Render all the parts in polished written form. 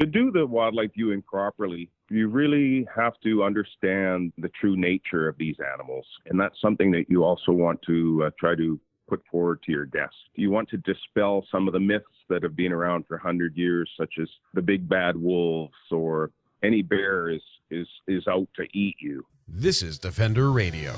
To do the wildlife viewing properly, you really have to understand the true nature of these animals. And that's something that you also want to try to put forward to your guests. You want to dispel some of the myths that have been around for 100 years, such as the big bad wolves or any bear is out to eat you. This is Defender Radio.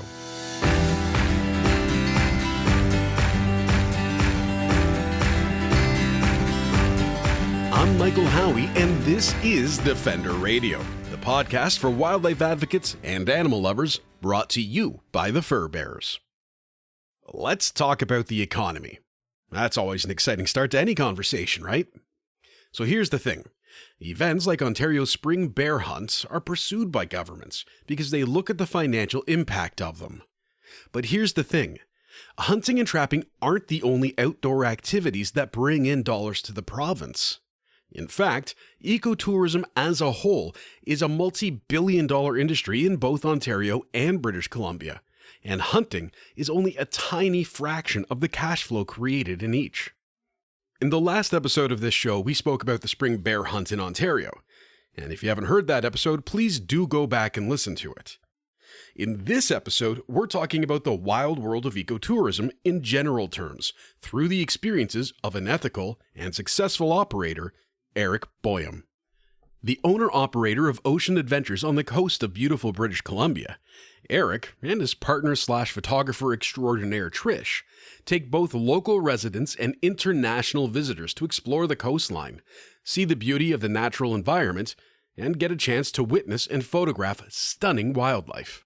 I'm Michael Howie, and this is Defender Radio, the podcast for wildlife advocates and animal lovers, brought to you by the Fur Bearers. Let's talk about the economy. That's always an exciting start to any conversation, right? So here's the thing. Events like Ontario's spring bear hunts are pursued by governments because they look at the financial impact of them. But here's the thing. Hunting and trapping aren't the only outdoor activities that bring in dollars to the province. In fact, ecotourism as a whole is a multi-billion-dollar industry in both Ontario and British Columbia, and hunting is only a tiny fraction of the cash flow created in each. In the last episode of this show, we spoke about the spring bear hunt in Ontario, and if you haven't heard that episode, please do go back and listen to it. In this episode, we're talking about the wild world of ecotourism in general terms, through the experiences of an ethical and successful operator, Eric Boyum. The owner-operator of Ocean Adventures on the coast of beautiful British Columbia, Eric and his partner/photographer extraordinaire Trish take both local residents and international visitors to explore the coastline, see the beauty of the natural environment, and get a chance to witness and photograph stunning wildlife.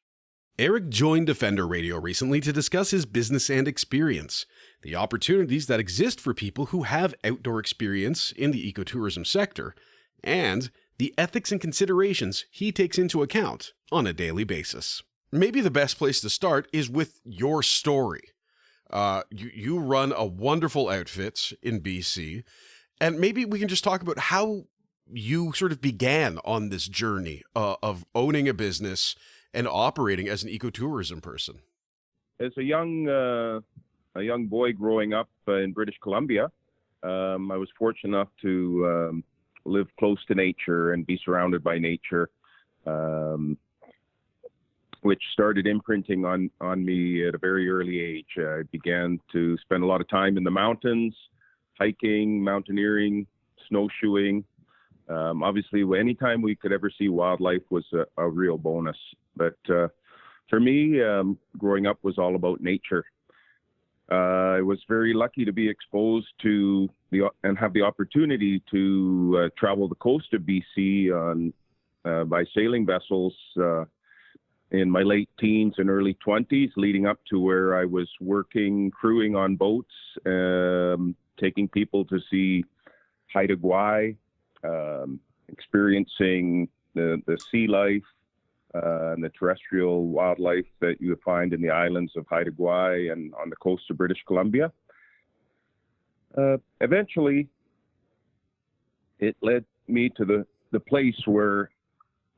Eric joined Defender Radio recently to discuss his business and experience, the opportunities that exist for people who have outdoor experience in the ecotourism sector, and the ethics and considerations he takes into account on a daily basis. Maybe the best place to start is with your story. You run a wonderful outfit in BC, and maybe we can just talk about how you sort of began on this journey of owning a business and operating as an ecotourism person. As a young boy growing up in British Columbia, I was fortunate enough to live close to nature and be surrounded by nature, which started imprinting on me at a very early age. I began to spend a lot of time in the mountains, hiking, mountaineering, snowshoeing. Obviously, anytime we could ever see wildlife was a real bonus. But for me, growing up was all about nature. I was very lucky to be exposed to and have the opportunity to travel the coast of BC by sailing vessels in my late teens and early 20s, leading up to where I was working, crewing on boats, taking people to see Haida Gwaii, experiencing the sea life and the terrestrial wildlife that you find in the islands of Haida Gwaii and on the coast of British Columbia. Eventually, it led me to the place where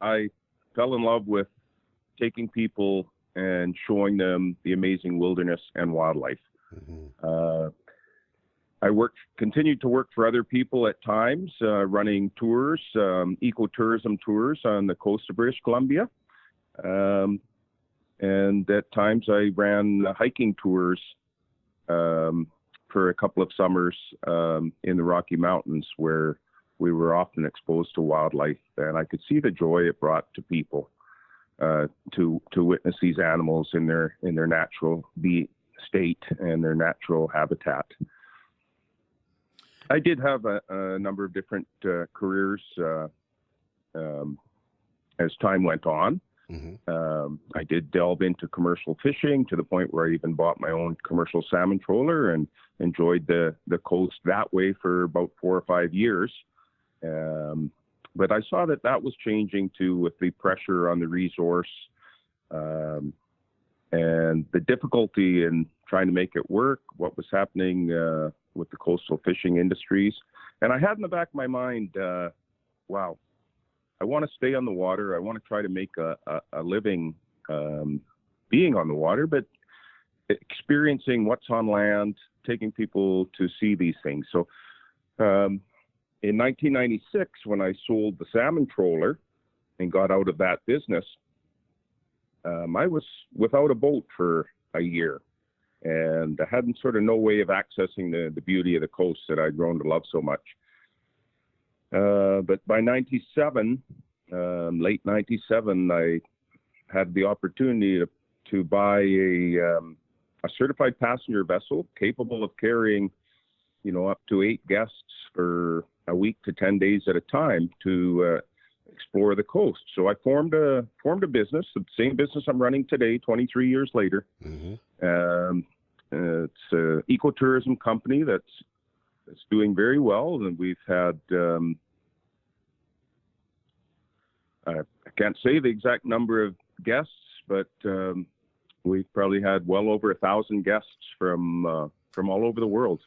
I fell in love with taking people and showing them the amazing wilderness and wildlife. Mm-hmm. I continued to work for other people at times, running tours, ecotourism tours on the coast of British Columbia. And at times I ran hiking tours for a couple of summers in the Rocky Mountains, where we were often exposed to wildlife. And I could see the joy it brought to people to witness these animals in their natural state and their natural habitat. I did have a number of different careers as time went on. Mm-hmm. I did delve into commercial fishing to the point where I even bought my own commercial salmon trawler and enjoyed the coast that way for about 4 or 5 years. But I saw that was changing too, with the pressure on the resource and the difficulty in trying to make it work, what was happening with the coastal fishing industries. And I had in the back of my mind, wow, I want to stay on the water. I want to try to make a living being on the water, but experiencing what's on land, taking people to see these things. So in 1996, when I sold the salmon trawler and got out of that business, I was without a boat for a year, and I had sort of no way of accessing the beauty of the coast that I'd grown to love so much. But by 97, late 97, I had the opportunity to buy a certified passenger vessel capable of carrying, up to 8 guests for a week to 10 days at a time to explore the coast. So I formed a business, the same business I'm running today, 23 years later. Mm-hmm. It's an ecotourism company that's doing very well, and we've had I can't say the exact number of guests, but we've probably had well over 1,000 guests from all over the world.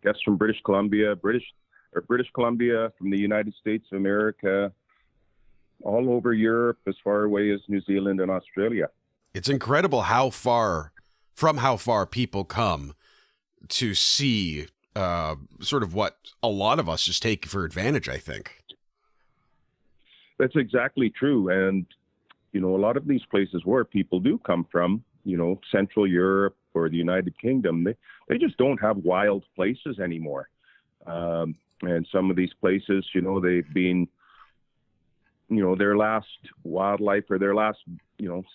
Guests from British Columbia, from the United States of America, all over Europe, as far away as New Zealand and Australia. It's incredible how far people come to see sort of what a lot of us just take for advantage, I think. That's exactly true. And, a lot of these places where people do come from, Central Europe or the United Kingdom, they just don't have wild places anymore. And some of these places, they've been, their last wildlife or their last,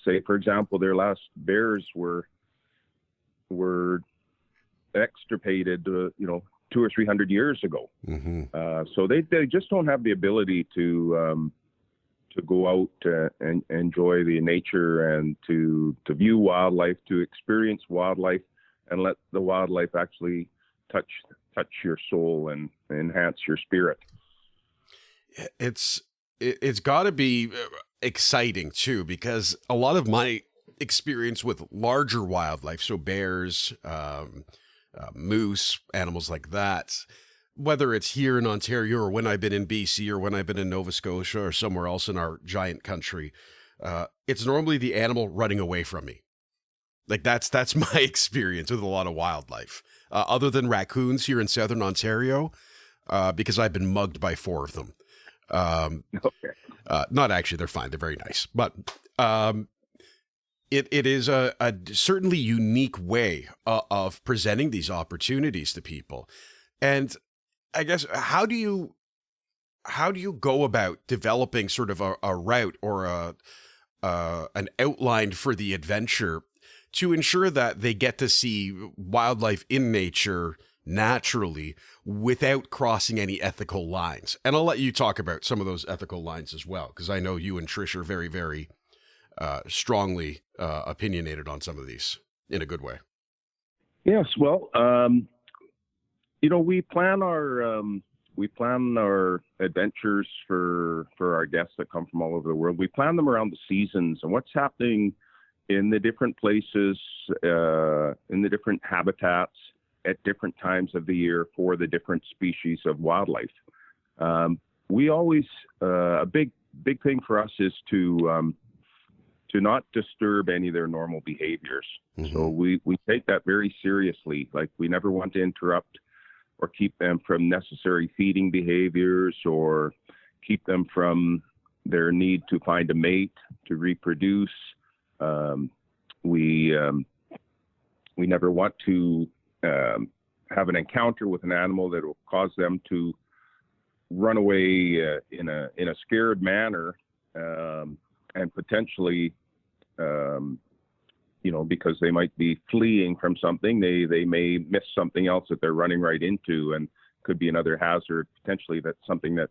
say, for example, their last bears were extirpated, 200 or 300 years ago. Mm-hmm. So they just don't have the ability to go out and enjoy the nature and to view wildlife, to experience wildlife, and let the wildlife actually touch your soul and enhance your spirit. It's got to be exciting too, because a lot of my experience with larger wildlife, so bears, moose, animals like that, whether it's here in Ontario or when I've been in BC or when I've been in Nova Scotia or somewhere else in our giant country, it's normally the animal running away from me. Like that's my experience with a lot of wildlife, other than raccoons here in Southern Ontario, because I've been mugged by 4 of them. Okay. Not actually, they're fine. They're very nice, but it is a certainly unique way of presenting these opportunities to people. And I guess, how do you go about developing sort of a route or an outline for the adventure to ensure that they get to see wildlife in nature naturally without crossing any ethical lines? And I'll let you talk about some of those ethical lines as well, because I know you and Trish are very, very strongly opinionated on some of these in a good way. Yes, well, we plan our adventures for our guests that come from all over the world. We plan them around the seasons and what's happening in the different places, in the different habitats at different times of the year for the different species of wildlife. We always, a big thing for us is to not disturb any of their normal behaviors. Mm-hmm. So we take that very seriously. Like, we never want to interrupt or keep them from necessary feeding behaviors, or keep them from their need to find a mate, to reproduce. We never want to have an encounter with an animal that will cause them to run away in a scared manner, and potentially, because they might be fleeing from something, they may miss something else that they're running right into, and could be another hazard, potentially that's something that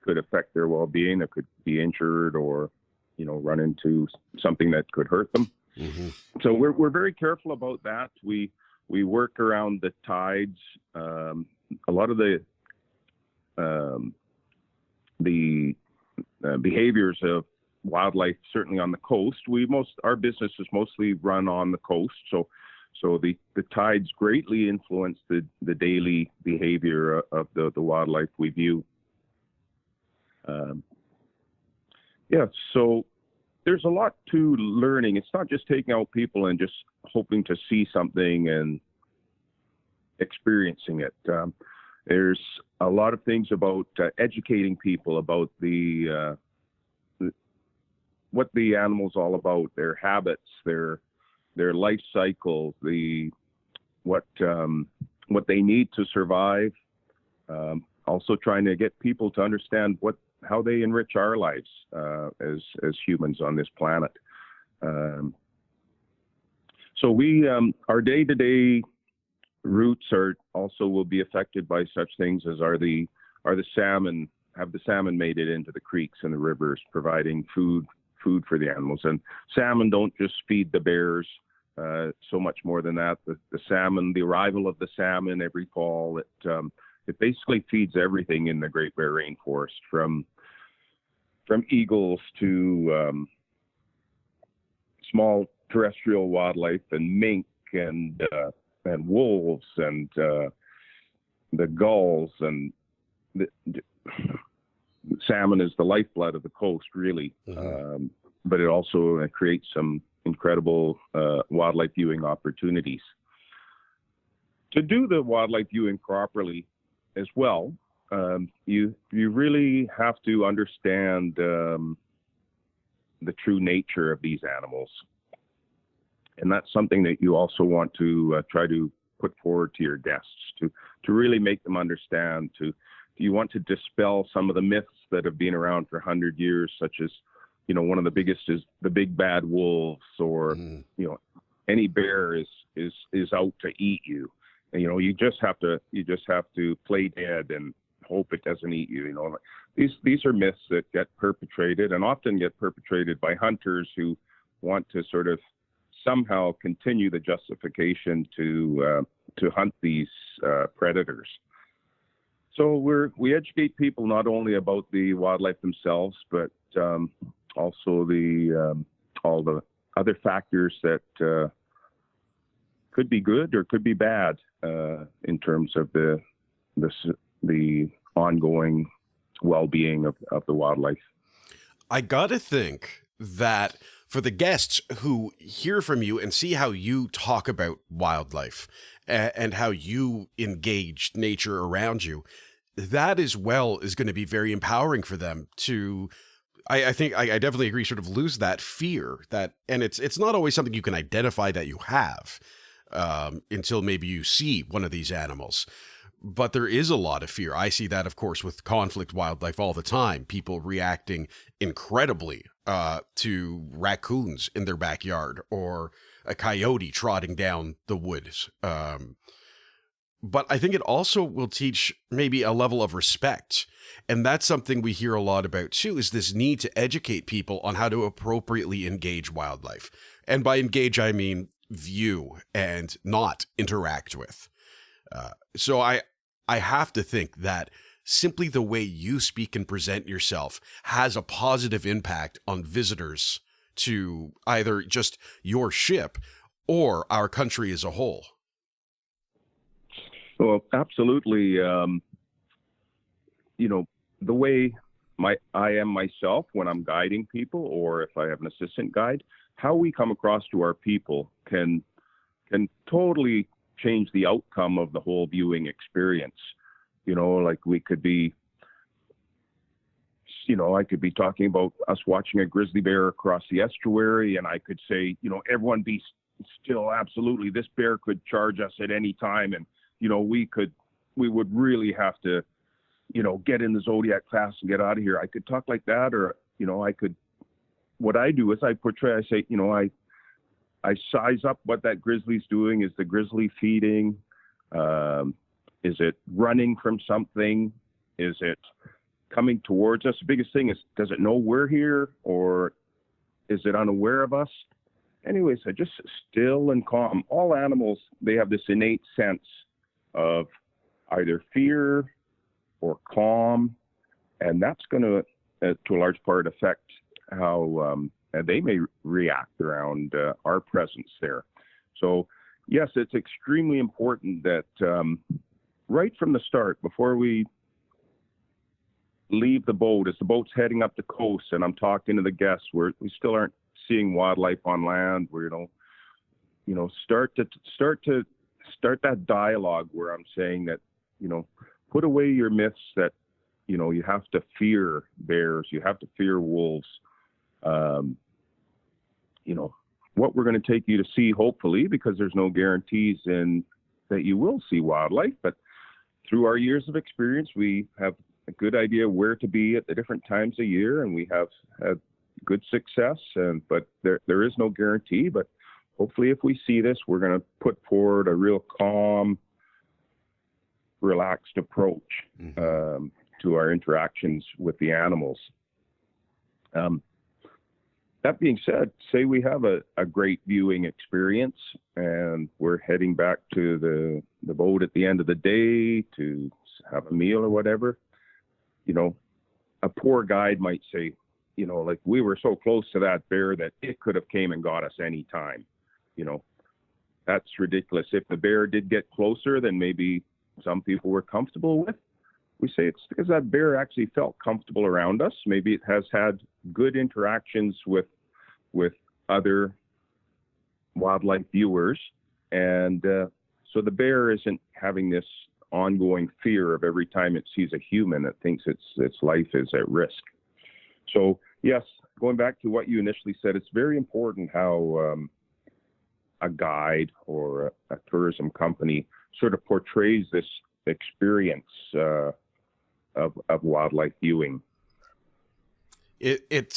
could affect their well-being, that could be injured, or, run into something that could hurt them. Mm-hmm. So we're very careful about that. We work around the tides. A lot of the behaviors of wildlife, certainly on the coast. Our business is mostly run on the coast, so the tides greatly influence the daily behavior of the wildlife we view. So there's a lot to learning. It's not just taking out people and just hoping to see something and experiencing it. There's a lot of things about educating people about what the animal's all about, their habits, their life cycle, what they need to survive. Also trying to get people to understand how they enrich our lives as humans on this planet. So our day-to-day routes will be affected by such things as are the salmon. Have the salmon made it into the creeks and the rivers, providing food for the animals? And salmon don't just feed the bears. So much more than that. The salmon, the arrival of the salmon every fall, it basically feeds everything in the Great Bear Rainforest, from eagles to small terrestrial wildlife and mink and wolves and the gulls, and the salmon is the lifeblood of the coast, really. Mm-hmm. But it also creates some incredible wildlife viewing opportunities. To do the wildlife viewing properly as well, you really have to understand the true nature of these animals. And that's something that you also want to try to put forward to your guests, to really make them understand. You want to dispel some of the myths that have been around for 100 years, such as, one of the biggest is the big bad wolves, or any bear is out to eat you. And, you just have to play dead and hope it doesn't eat you. These are myths that get perpetrated, and often get perpetrated by hunters who want to sort of somehow continue the justification to hunt these predators. So we educate people not only about the wildlife themselves, but also all the other factors that could be good or could be bad in terms of the ongoing well-being of the wildlife. I gotta think that for the guests who hear from you and see how you talk about wildlife and how you engage nature around you, that as well is going to be very empowering for them to, I think I definitely agree, sort of lose that fear and it's not always something you can identify that you have until maybe you see one of these animals. But there is a lot of fear. I see that, of course, with conflict wildlife all the time, people reacting incredibly to raccoons in their backyard or a coyote trotting down the woods. But I think it also will teach maybe a level of respect. And that's something we hear a lot about too, is this need to educate people on how to appropriately engage wildlife. And by engage, I mean view and not interact with. So I have to think that simply the way you speak and present yourself has a positive impact on visitors to either just your ship or our country as a whole. Well, absolutely. The way I am myself when I'm guiding people, or if I have an assistant guide, how we come across to our people can totally change the outcome of the whole viewing experience. Like we could be, I could be talking about us watching a grizzly bear across the estuary, and I could say, everyone be still, absolutely, this bear could charge us at any time, and we would really have to, get in the Zodiac fast and get out of here. I could talk like that, or, what I do is I portray, I say, I size up what that grizzly's doing. Is the grizzly feeding? Is it running from something? Is it coming towards us? The biggest thing is, does it know we're here, or is it unaware of us? Anyways, I just still and calm. All animals, they have this innate sense of either fear or calm, and that's going to a large part, affect how they may react around our presence there. So, yes, it's extremely important that right from the start, before we leave the boat, as the boat's heading up the coast, and I'm talking to the guests, we still aren't seeing wildlife on land. We're start that dialogue where I'm saying that put away your myths that, you have to fear bears, you have to fear wolves. What we're going to take you to see, hopefully, because there's no guarantees in that you will see wildlife, but through our years of experience, we have a good idea where to be at the different times of year, and we have had good success. But there is no guarantee. But hopefully, if we see this, we're going to put forward a real calm, relaxed approach to our interactions with the animals. That being said, say we have a great viewing experience and we're heading back to the boat at the end of the day to have a meal or whatever. A poor guide might say, like, we were so close to that bear that it could have came and got us any time. That's ridiculous. If the bear did get closer than maybe some people were comfortable with, we say it's because that bear actually felt comfortable around us. Maybe it has had good interactions with other wildlife viewers. And so the bear isn't having this ongoing fear of every time it sees a human, it thinks its life is at risk. So yes, going back to what you initially said, it's very important how a guide or a tourism company sort of portrays this experience of wildlife viewing. It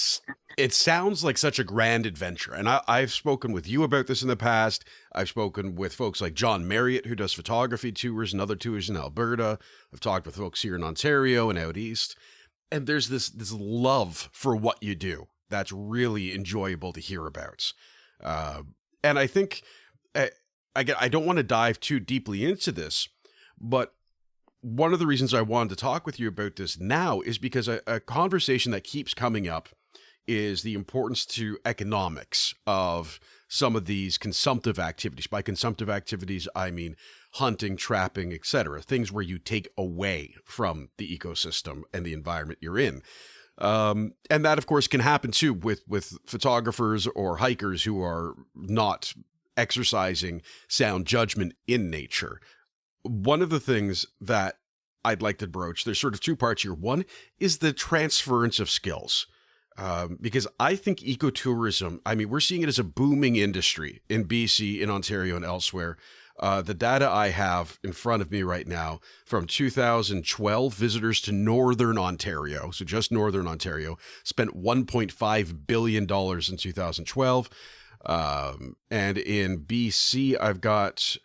sounds like such a grand adventure. And I've spoken with you about this in the past. I've spoken with folks like John Marriott, who does photography tours and other tours in Alberta. I've talked with folks here in Ontario and out east. And there's this love for what you do that's really enjoyable to hear about. And I think, I don't want to dive too deeply into this, but one of the reasons I wanted to talk with you about this now is because a conversation that keeps coming up is the importance to economics of some of these consumptive activities. By consumptive activities, I mean hunting, trapping, etc., things where you take away from the ecosystem and the environment you're in. And that, of course, can happen too with photographers or hikers who are not exercising sound judgment in nature. One of the things that I'd like to broach, there's sort of two parts here. One is the transference of skills. Because I think ecotourism, we're seeing it as a booming industry in BC, in Ontario, and elsewhere. The data I have in front of me right now from 2012, visitors to Northern Ontario, so just Northern Ontario, spent $1.5 billion in 2012. And in BC, I've got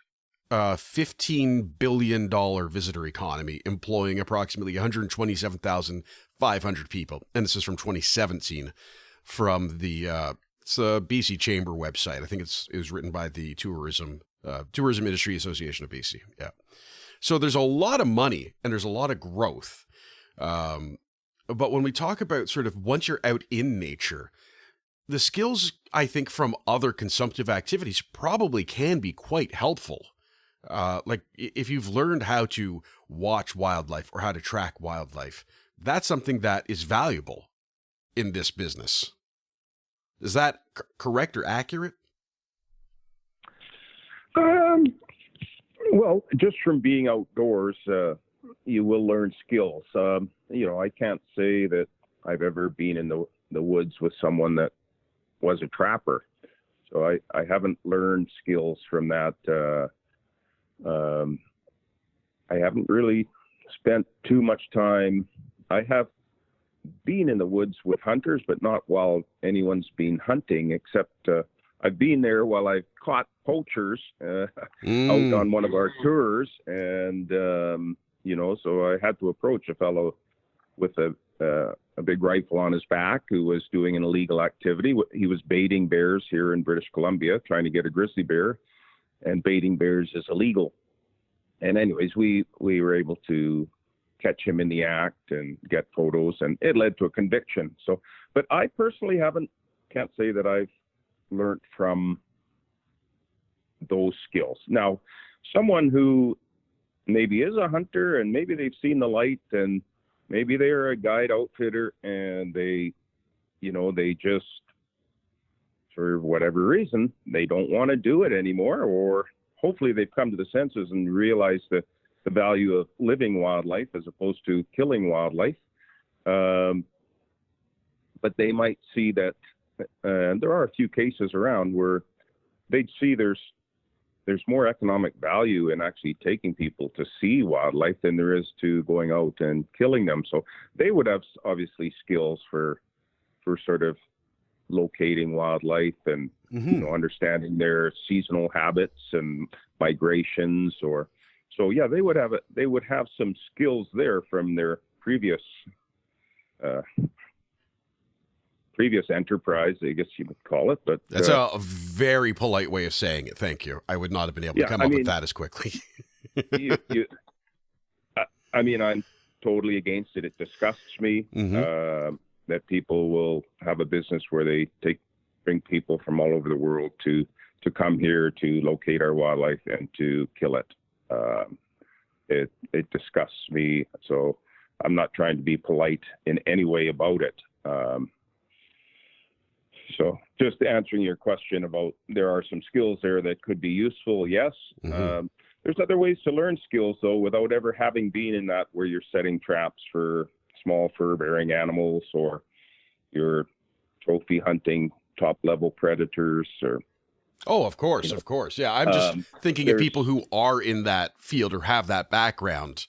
$15 billion visitor economy, employing approximately 127,500 people. And this is from 2017 from the BC Chamber website. I think it was written by the Tourism Industry Association of BC. Yeah. So there's a lot of money and there's a lot of growth. But when we talk about sort of once you're out in nature, the skills, I think, from other consumptive activities probably can be quite helpful. Like if you've learned how to watch wildlife or how to track wildlife, that's something that is valuable in this business. Is that correct or accurate? Well, just from being outdoors, you will learn skills. I can't say that I've ever been in the woods with someone that was a trapper. So I haven't learned skills from that. I haven't really spent too much time. I have been in the woods with hunters, but not while anyone's been hunting, except I've been there while I've caught poachers out on one of our tours. And, so I had to approach a fellow with a big rifle on his back who was doing an illegal activity. He was baiting bears here in British Columbia, trying to get a grizzly bear. And baiting bears is illegal. And anyways, we were able to catch him in the act and get photos, and it led to a conviction. So, but I personally can't say that I've learned from those skills. Now, someone who maybe is a hunter and maybe they've seen the light and maybe they're a guide outfitter and they just, for whatever reason, they don't want to do it anymore, or hopefully they've come to the senses and realized that the value of living wildlife as opposed to killing wildlife. But they might see that, and there are a few cases around where they'd see there's more economic value in actually taking people to see wildlife than there is to going out and killing them. So they would have obviously skills for sort of locating wildlife and understanding their seasonal habits and migrations. So yeah, they would have some skills there from their previous enterprise, I guess you would call it. But that's a very polite way of saying it. Thank you. I would not have been able to come up with that as quickly. I mean, I'm totally against it. It disgusts me that people will have a business where they bring people from all over the world to come here to locate our wildlife and to kill it. It disgusts me. So I'm not trying to be polite in any way about it. So just answering your question about there are some skills there that could be useful. Yes. There's other ways to learn skills though, without ever having been in that where you're setting traps for small fur-bearing animals or you're trophy hunting top-level predators or. Oh, of course. Yeah, I'm just thinking of people who are in that field or have that background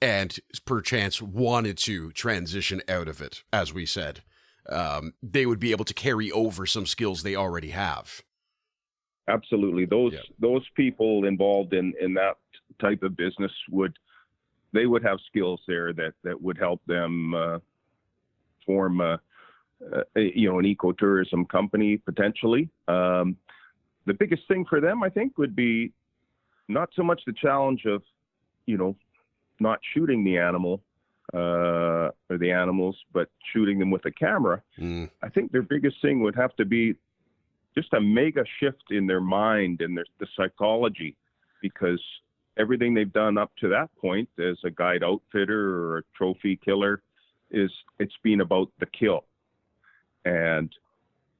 and perchance wanted to transition out of it, as we said. They would be able to carry over some skills they already have. Absolutely. Those people involved in that type of business would have skills there that would help them form an ecotourism company potentially. The biggest thing for them, I think, would be not so much the challenge of, not shooting the animal or the animals, but shooting them with a camera. I think their biggest thing would have to be just a mega shift in their mind and the psychology, because everything they've done up to that point as a guide outfitter or a trophy killer it's been about the kill. And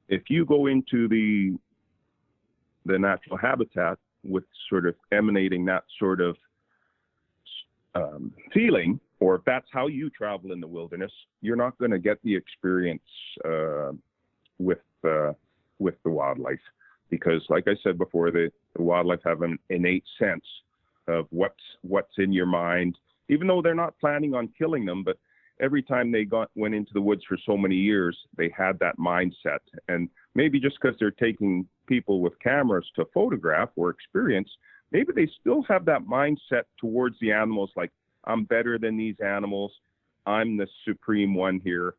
if you go into the natural habitat with sort of emanating that sort of feeling, or if that's how you travel in the wilderness, you're not going to get the experience with the wildlife, because like I said before, the wildlife have an innate sense of what's in your mind, even though they're not planning on killing them. But every time they went into the woods for so many years, they had that mindset. And maybe just because they're taking people with cameras to photograph or experience, maybe they still have that mindset towards the animals, like, I'm better than these animals. I'm the supreme one here.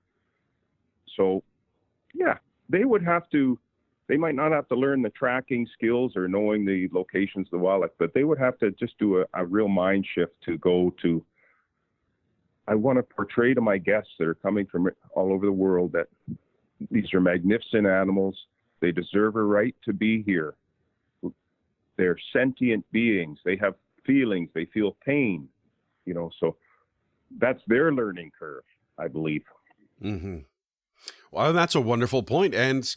So, yeah, they might not have to learn the tracking skills or knowing the locations of the wildlife, but they would have to just do a real mind shift to go to, I want to portray to my guests that are coming from all over the world that these are magnificent animals. They deserve a right to be here. They're sentient beings. They have feelings. They feel pain, so that's their learning curve, I believe. Well, that's a wonderful point. And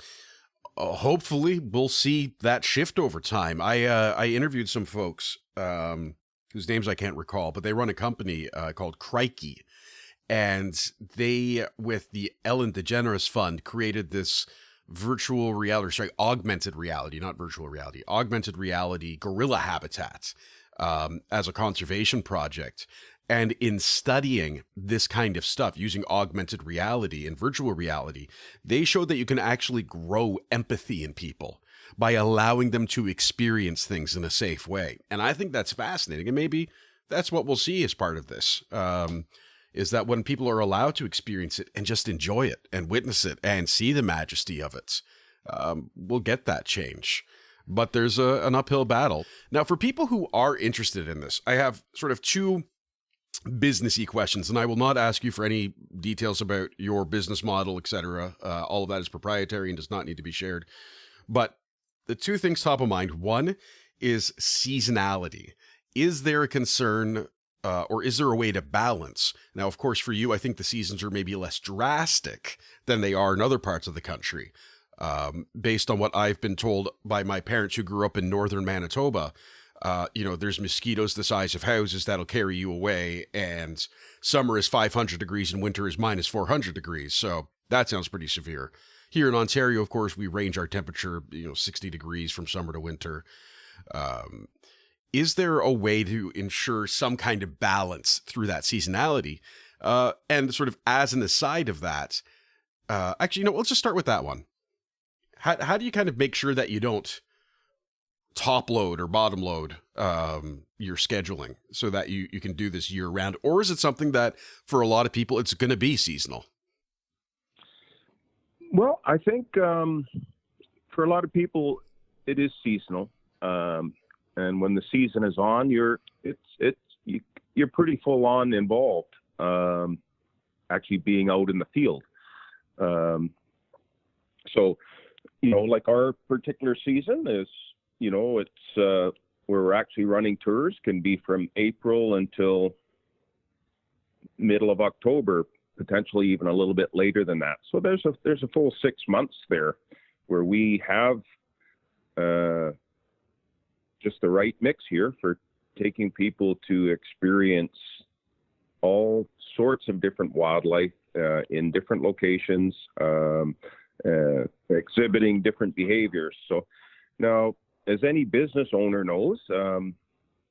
hopefully we'll see that shift over time. I interviewed some folks whose names I can't recall, but they run a company called Crikey. And they, with the Ellen DeGeneres Fund, created this augmented reality gorilla habitat as a conservation project. And in studying this kind of stuff using augmented reality and virtual reality, they showed that you can actually grow empathy in people by allowing them to experience things in a safe way. And I think that's fascinating. And maybe that's what we'll see as part of this, is that when people are allowed to experience it and just enjoy it and witness it and see the majesty of it, we'll get that change. But there's an uphill battle. Now, for people who are interested in this, I have sort of two businessy questions, and I will not ask you for any details about your business model, etc. All of that is proprietary and does not need to be shared. But the two things top of mind, one is seasonality. Is there a concern or is there a way to balance? Now, of course, for you, I think the seasons are maybe less drastic than they are in other parts of the country. Based on what I've been told by my parents who grew up in northern Manitoba, there's mosquitoes the size of houses that'll carry you away, and summer is 500 degrees and winter is minus 400 degrees. So that sounds pretty severe. Here in Ontario, of course, we range our temperature, 60 degrees from summer to winter. Is there a way to ensure some kind of balance through that seasonality? And sort of as an aside of that, let's just start with that one. How do you kind of make sure that you don't top load or bottom load your scheduling so that you can do this year round? Or is it something that for a lot of people, it's going to be seasonal? Well, I think for a lot of people, it is seasonal. And when the season is on, you're pretty full on involved, actually being out in the field. So, like our particular season is, it's where we're actually running tours can be from April until middle of October, potentially even a little bit later than that. So there's a full 6 months there where we have just the right mix here for taking people to experience all sorts of different wildlife in different locations, exhibiting different behaviors. So now, as any business owner knows,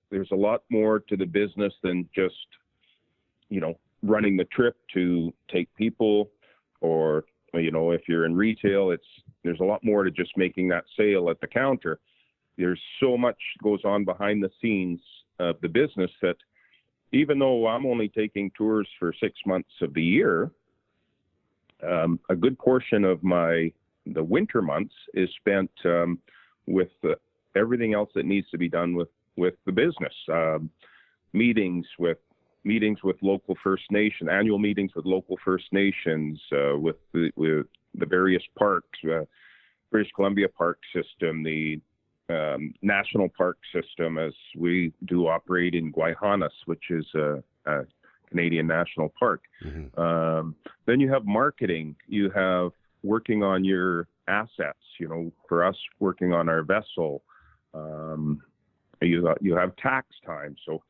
there's a lot more to the business than just, running the trip to take people, or, if you're in retail, there's a lot more to just making that sale at the counter. There's so much goes on behind the scenes of the business that even though I'm only taking tours for 6 months of the year, a good portion of the winter months is spent with everything else that needs to be done with the business. Meetings with local First Nation, annual meetings with local First Nations, with the various parks, British Columbia Park System, the National Park System, as we do operate in Guayhanas, which is a Canadian National Park. Mm-hmm. Then you have marketing. You have working on your assets. For us, working on our vessel. You have tax time. So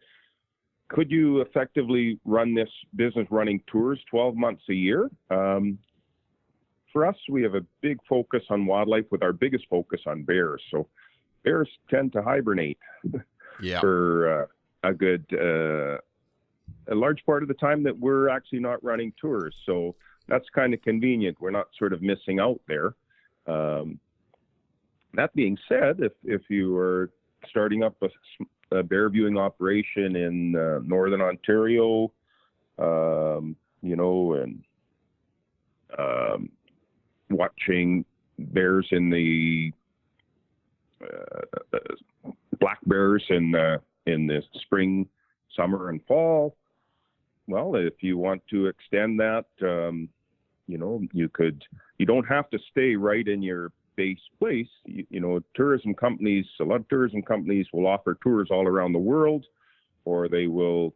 could you effectively run this business running tours 12 months a year? For us, we have a big focus on wildlife with our biggest focus on bears. So bears tend to hibernate for a large part of the time that we're actually not running tours. So that's kind of convenient. We're not sort of missing out there. That being said, if you are starting up a bear viewing operation in Northern Ontario, and watching bears in the black bears in the spring, summer, and fall. Well, if you want to extend that, you don't have to stay right in your base place. A lot of tourism companies will offer tours all around the world, or they will,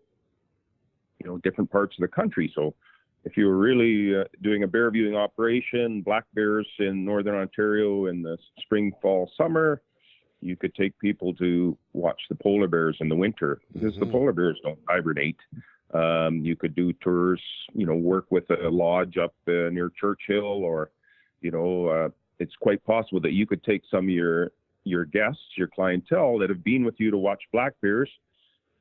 different parts of the country. So if you were really doing a bear viewing operation, black bears in Northern Ontario in the spring, fall, summer, you could take people to watch the polar bears in the winter, because the polar bears don't hibernate. You could do tours, work with a lodge up near Churchill, or, it's quite possible that you could take some of your guests, your clientele that have been with you to watch black bears.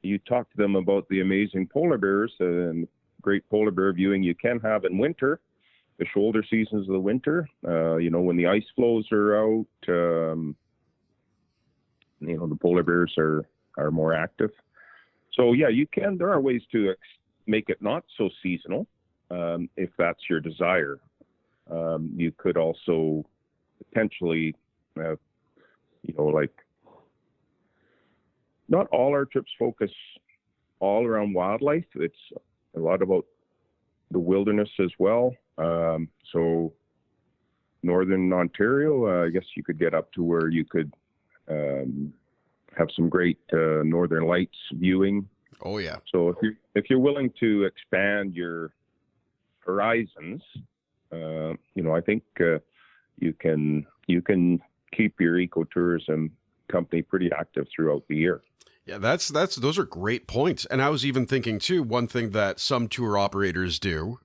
You talk to them about the amazing polar bears and great polar bear viewing you can have in winter, the shoulder seasons of the winter, when the ice floes are out, the polar bears are more active. So yeah, there are ways to make it not so seasonal, if that's your desire. You could also potentially, not all our trips focus all around wildlife. It's a lot about the wilderness as well. So Northern Ontario, I guess you could get up to where you could have some great Northern Lights viewing. Oh yeah. So if you're willing to expand your horizons, I think you can keep your ecotourism company pretty active throughout the year. Yeah, those are great points. And I was even thinking too, one thing that some tour operators do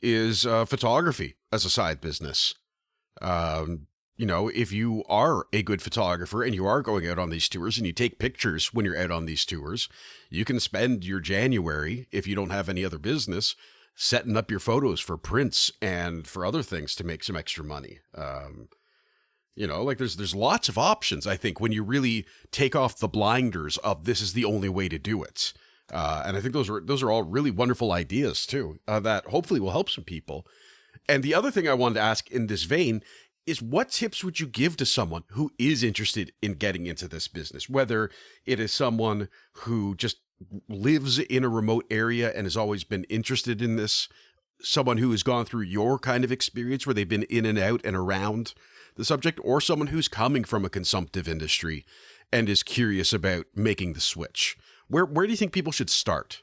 is photography as a side business. Um, if you are a good photographer and you are going out on these tours and you take pictures when you're out on these tours, you can spend your January, if you don't have any other business, setting up your photos for prints and for other things to make some extra money. Like there's lots of options, I think, when you really take off the blinders of this is the only way to do it. And I think those are all really wonderful ideas too, that hopefully will help some people. And the other thing I wanted to ask in this vein is, what tips would you give to someone who is interested in getting into this business? Whether it is someone who just lives in a remote area and has always been interested in this, someone who has gone through your kind of experience where they've been in and out and around the subject, or someone who's coming from a consumptive industry and is curious about making the switch. Where do you think people should start?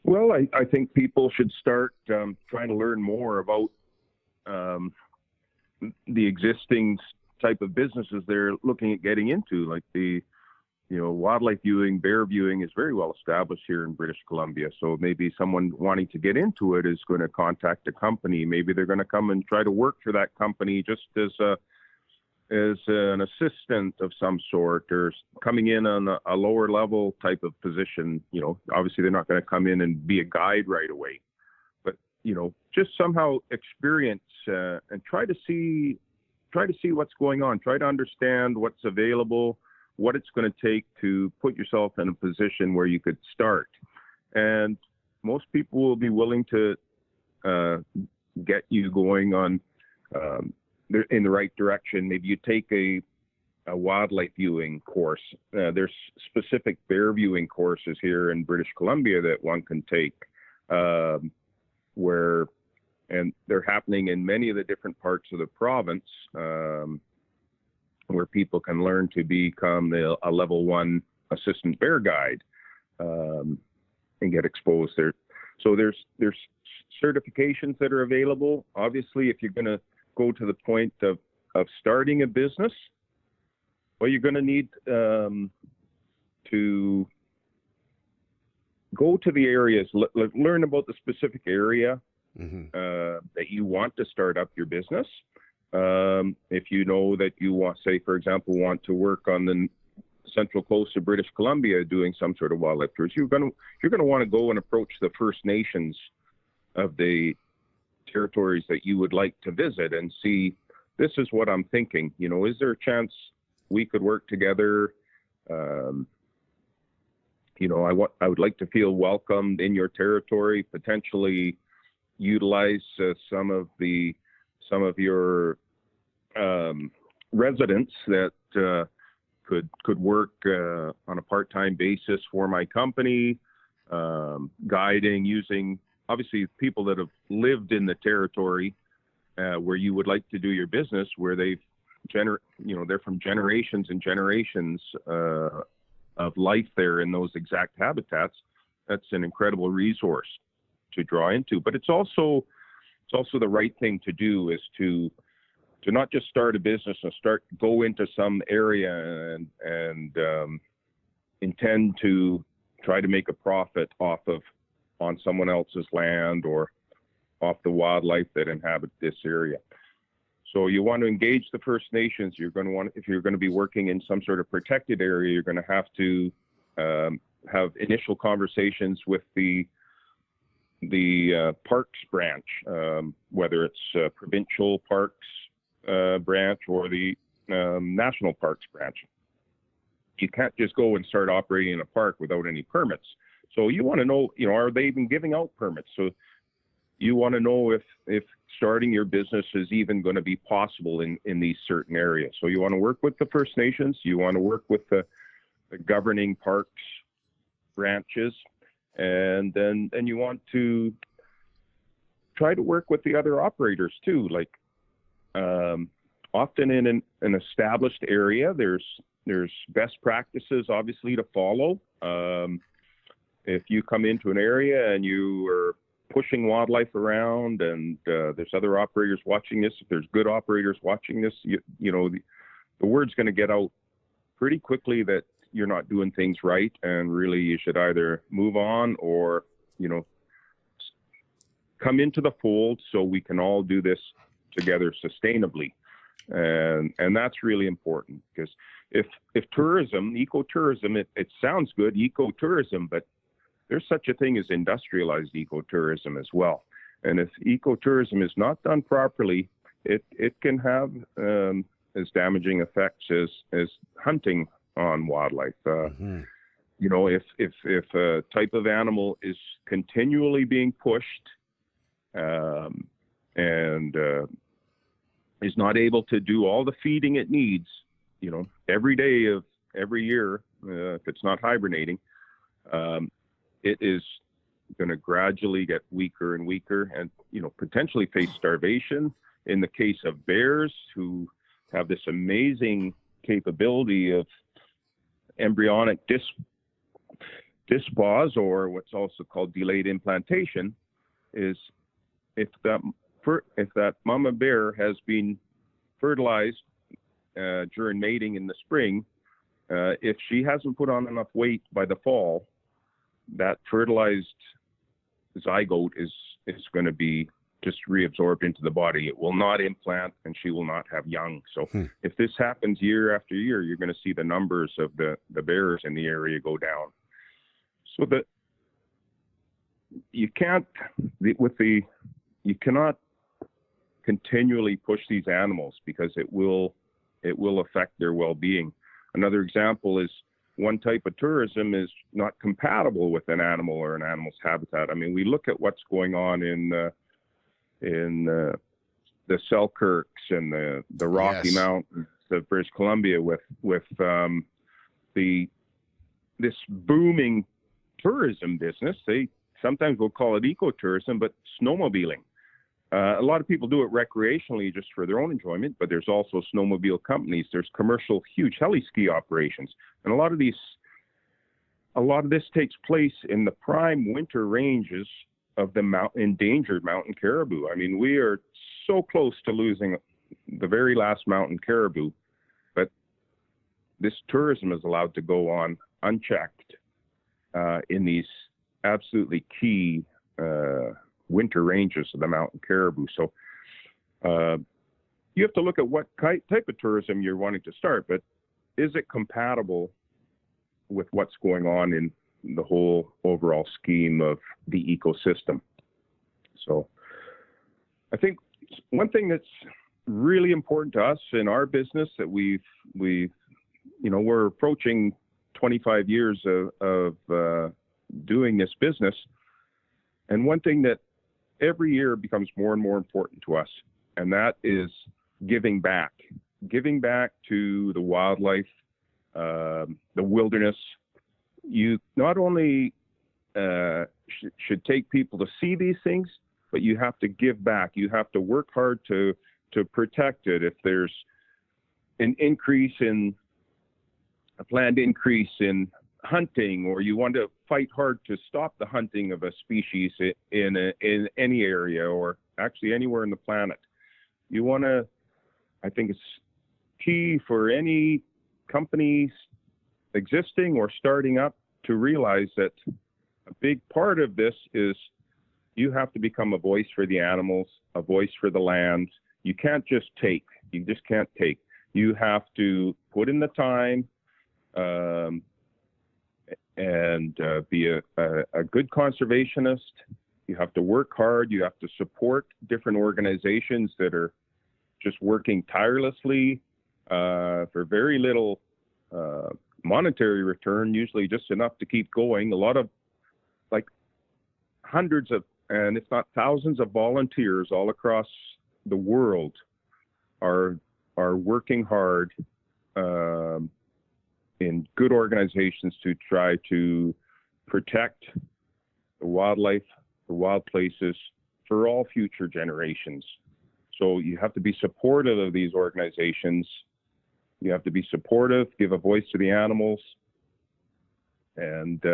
Well, I think people should start trying to learn more about the existing type of businesses they're looking at getting into, like wildlife viewing, bear viewing is very well established here in British Columbia. So maybe someone wanting to get into it is going to contact a company. Maybe they're going to come and try to work for that company just as an assistant of some sort, or coming in on a lower level type of position. Obviously they're not going to come in and be a guide right away, but just somehow experience and try to see what's going on, try to understand what's available, what it's going to take to put yourself in a position where you could start. And most people will be willing to get you going on in the right direction. Maybe you take a wildlife viewing course. There's specific bear viewing courses here in British Columbia that one can take, and they're happening in many of the different parts of the province, where people can learn to become a level 1 assistant bear guide, and get exposed there. So there's certifications that are available. Obviously, if you're going to go to the point of starting a business, well, you're going to need to go to the areas, learn about the specific area that you want to start up your business. If you know that you want to work on the central coast of British Columbia doing some sort of wildlife tours, you're going to want to go and approach the First Nations of the territories that you would like to visit and see, this is what I'm thinking. Is there a chance we could work together? I would like to feel welcomed in your territory, potentially utilize some of your residents that could work on a part-time basis for my company, guiding, using obviously people that have lived in the territory where you would like to do your business, where they're from generations and generations of life there in those exact habitats. That's an incredible resource to draw into. But it's also the right thing to do, is to not just start a business and go into some area and intend to try to make a profit on someone else's land or off the wildlife that inhabit this area. So you want to engage the First Nations. You're going to want, if you're going to be working in some sort of protected area, you're going to have to have initial conversations with the parks branch, whether it's provincial parks branch or the national parks branch. You can't just go and start operating in a park without any permits. So you want to know, are they even giving out permits? So you want to know if starting your business is even going to be possible in these certain areas. So you want to work with the First Nations. You want to work with the governing parks branches, and then you want to try to work with the other operators too. Like often in an established area, there's best practices obviously to follow. If you come into an area and you are pushing wildlife around and there's other operators watching this, if there's good operators watching this, the word's going to get out pretty quickly that you're not doing things right, and really you should either move on or, come into the fold so we can all do this together sustainably. And that's really important, because if tourism, ecotourism, it sounds good, ecotourism, but there's such a thing as industrialized ecotourism as well. And if ecotourism is not done properly, it can have as damaging effects as hunting on wildlife. If a type of animal is continually being pushed and is not able to do all the feeding it needs, every day of every year, if it's not hibernating, it is going to gradually get weaker and weaker, and potentially face starvation. In the case of bears, who have this amazing capability of embryonic dyspause, or what's also called delayed implantation, is if that mama bear has been fertilized during mating in the spring, if she hasn't put on enough weight by the fall, that fertilized zygote is going to be just reabsorbed into the body. It will not implant, and she will not have young. So if this happens year after year, you're going to see the numbers of the bears in the area go down. So that you cannot continually push these animals, because it will affect their well-being. Another example is one type of tourism is not compatible with an animal or an animal's habitat. I mean, we look at what's going on in the Selkirks and the Rocky Mountains of British Columbia with this booming tourism business. They sometimes will call it ecotourism, but snowmobiling. A lot of people do it recreationally just for their own enjoyment, but there's also snowmobile companies. There's commercial, huge heli ski operations. And a lot of this takes place in the prime winter ranges of the endangered mountain caribou. I mean, we are so close to losing the very last mountain caribou, but this tourism is allowed to go on unchecked in these absolutely key winter ranges of the mountain caribou. So you have to look at what type of tourism you're wanting to start, but is it compatible with what's going on in the whole overall scheme of the ecosystem? So I think one thing that's really important to us in our business that we're approaching 25 years of doing this business. And one thing that every year becomes more and more important to us, and that is giving back to the wildlife, the wilderness. You not only should take people to see these things, but you have to give back. You have to work hard to protect it. If there's a planned increase in hunting, or you want to fight hard to stop the hunting of a species in any area, or actually anywhere on the planet, I think it's key for any companies existing or starting up to realize that a big part of this is you have to become a voice for the animals, a voice for the land. You can't just take. You just can't take. You have to put in the time and be a good conservationist. You have to work hard. You have to support different organizations that are just working tirelessly for very little monetary return, usually just enough to keep going. A lot of, like, hundreds of, and if not thousands of volunteers all across the world are working hard in good organizations to try to protect the wildlife, the wild places for all future generations. So you have to be supportive of these organizations. You have to be supportive, give a voice to the animals, and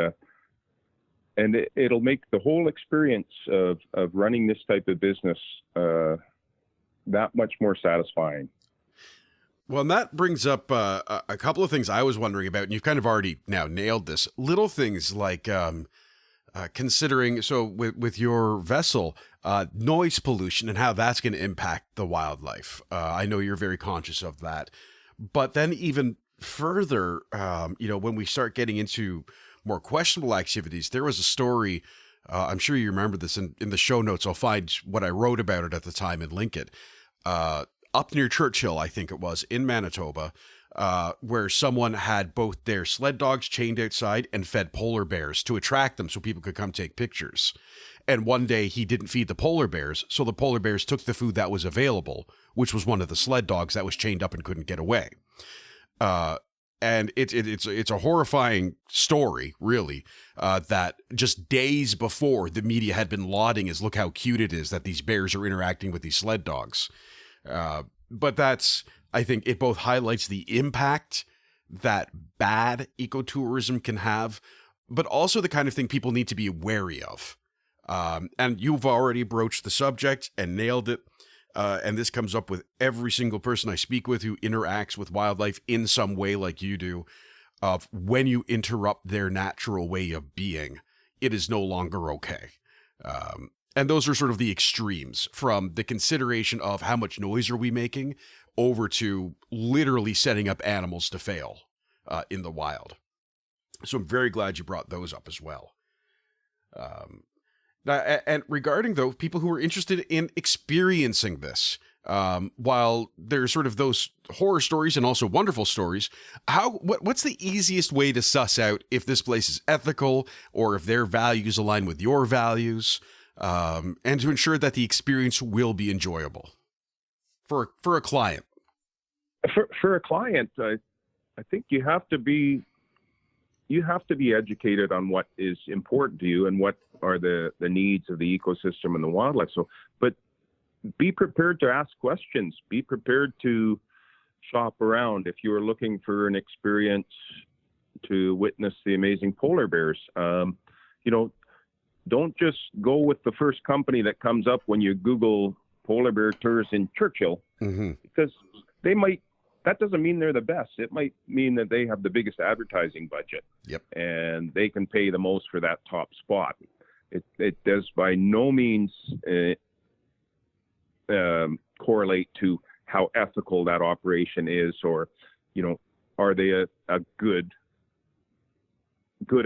it'll make the whole experience of running this type of business that much more satisfying. Well, and that brings up a couple of things I was wondering about, and you've kind of already now nailed this. Little things like considering, so with your vessel, noise pollution and how that's going to impact the wildlife. I know you're very conscious of that. But then even further, when we start getting into more questionable activities, there was a story, I'm sure you remember this, in the show notes, I'll find what I wrote about it at the time and link it. Up near Churchill, I think it was, in Manitoba, where someone had both their sled dogs chained outside and fed polar bears to attract them so people could come take pictures. And one day he didn't feed the polar bears, so the polar bears took the food that was available, which was one of the sled dogs that was chained up and couldn't get away. And it's a horrifying story, really, that just days before the media had been lauding as, look how cute it is that these bears are interacting with these sled dogs. But that's, I think it both highlights the impact that bad ecotourism can have, but also the kind of thing people need to be wary of. And you've already broached the subject and nailed it. And this comes up with every single person I speak with who interacts with wildlife in some way like you do, of when you interrupt their natural way of being, it is no longer okay. And those are sort of the extremes, from the consideration of how much noise are we making over to literally setting up animals to fail in the wild. So I'm very glad you brought those up as well. Now, and regarding, though, people who are interested in experiencing this, while there's sort of those horror stories and also wonderful stories, what's the easiest way to suss out if this place is ethical or if their values align with your values, and to ensure that the experience will be enjoyable for a client? For a client, I think you have to be educated on what is important to you and what are the needs of the ecosystem and the wildlife. So, but be prepared to ask questions. Be prepared to shop around. If you are looking for an experience to witness the amazing polar bears, don't just go with the first company that comes up when you Google polar bear tours in Churchill, because that doesn't mean they're the best. It might mean that they have the biggest advertising budget. Yep. And they can pay the most for that top spot. It does by no means correlate to how ethical that operation is, or, are they a good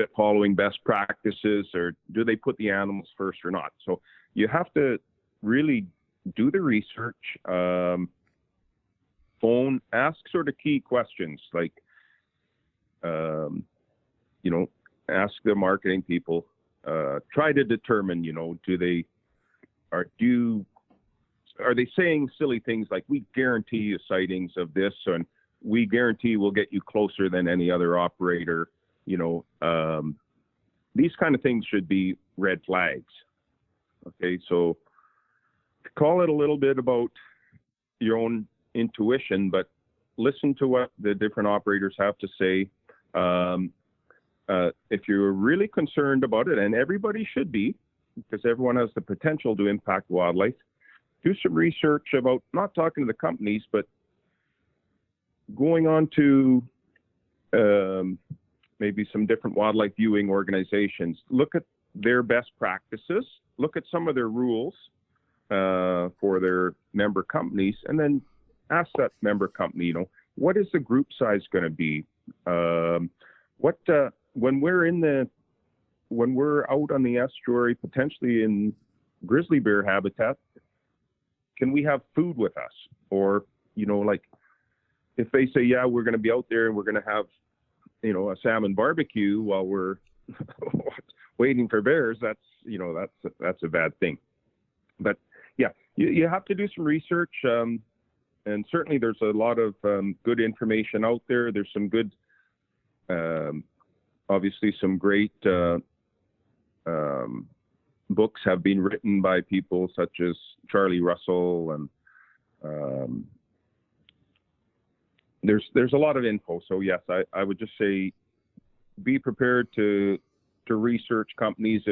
at following best practices, or do they put the animals first or not? So you have to really do the research, phone, ask sort of key questions, like, ask the marketing people, try to determine, are they saying silly things like, we guarantee you sightings of this, and we guarantee we'll get you closer than any other operator. These kind of things should be red flags. Okay, so call it a little bit about your own intuition, but listen to what the different operators have to say. If you're really concerned about it, and everybody should be, because everyone has the potential to impact wildlife, do some research about, not talking to the companies, but going on to maybe some different wildlife viewing organizations. Look at their best practices, look at some of their rules for their member companies, and then ask that member company, what is the group size going to be? When we're out on the estuary, potentially in grizzly bear habitat, can we have food with us? Or, if they say, yeah, we're going to be out there and we're going to have, a salmon barbecue while we're waiting for bears, that's a bad thing. But yeah, you have to do some research. And certainly there's a lot of good information out there. There's some good, obviously some great books have been written by people such as Charlie Russell, and there's a lot of info. So yes, I would just say be prepared to research companies.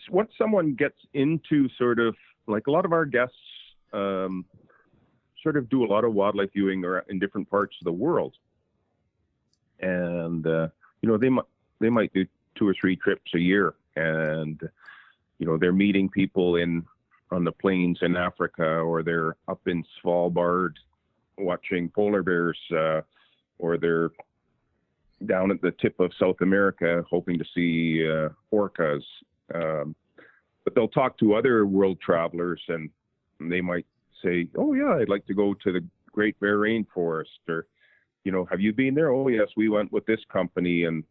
Once someone gets into sort of, like, a lot of our guests sort sort of do a lot of wildlife viewing in different parts of the world. And, they might do 2 or 3 trips a year. And, they're meeting people on the plains in Africa, or they're up in Svalbard watching polar bears, or they're down at the tip of South America hoping to see orcas. But they'll talk to other world travelers, and they might say, oh yeah, I'd like to go to the Great Bear Rainforest, or, have you been there? Oh yes, we went with this company and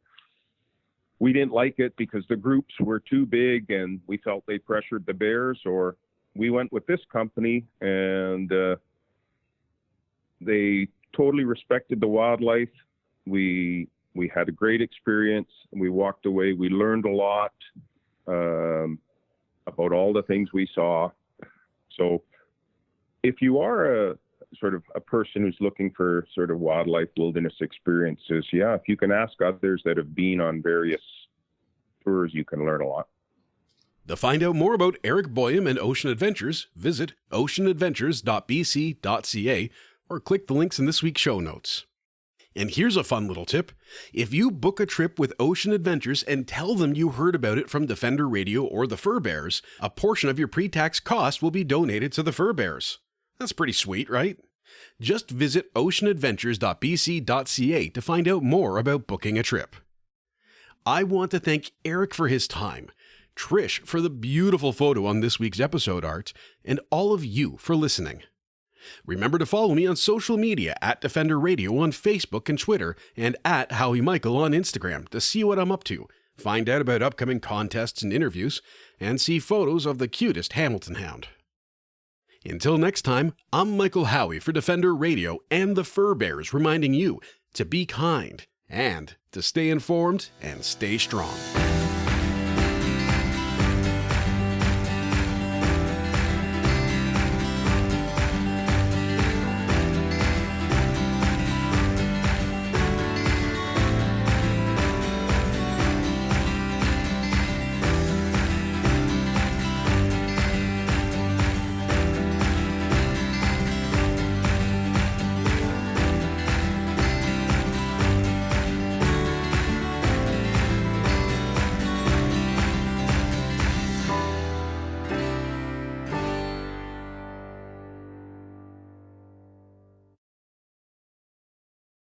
we didn't like it because the groups were too big and we felt they pressured the bears. Or we went with this company and they totally respected the wildlife. We had a great experience. We walked away. We learned a lot about all the things we saw. So if you are a person who's looking for sort of wildlife wilderness experiences, if you can ask others that have been on various tours, you can learn a lot. To find out more about Eric Boyum and Ocean Adventures, visit oceanadventures.bc.ca or click the links in this week's show notes. And here's a fun little tip. If you book a trip with Ocean Adventures and tell them you heard about it from Defender Radio or the Fur Bears, a portion of your pre-tax cost will be donated to the Fur Bears. That's pretty sweet, right? Just visit oceanadventures.bc.ca to find out more about booking a trip. I want to thank Eric for his time, Trish for the beautiful photo on this week's episode art, and all of you for listening. Remember to follow me on social media at Defender Radio on Facebook and Twitter, and at Howie Michael on Instagram to see what I'm up to, find out about upcoming contests and interviews, and see photos of the cutest Hamilton hound. Until next time, I'm Michael Howie for Defender Radio and the Fur Bears, reminding you to be kind and to stay informed and stay strong.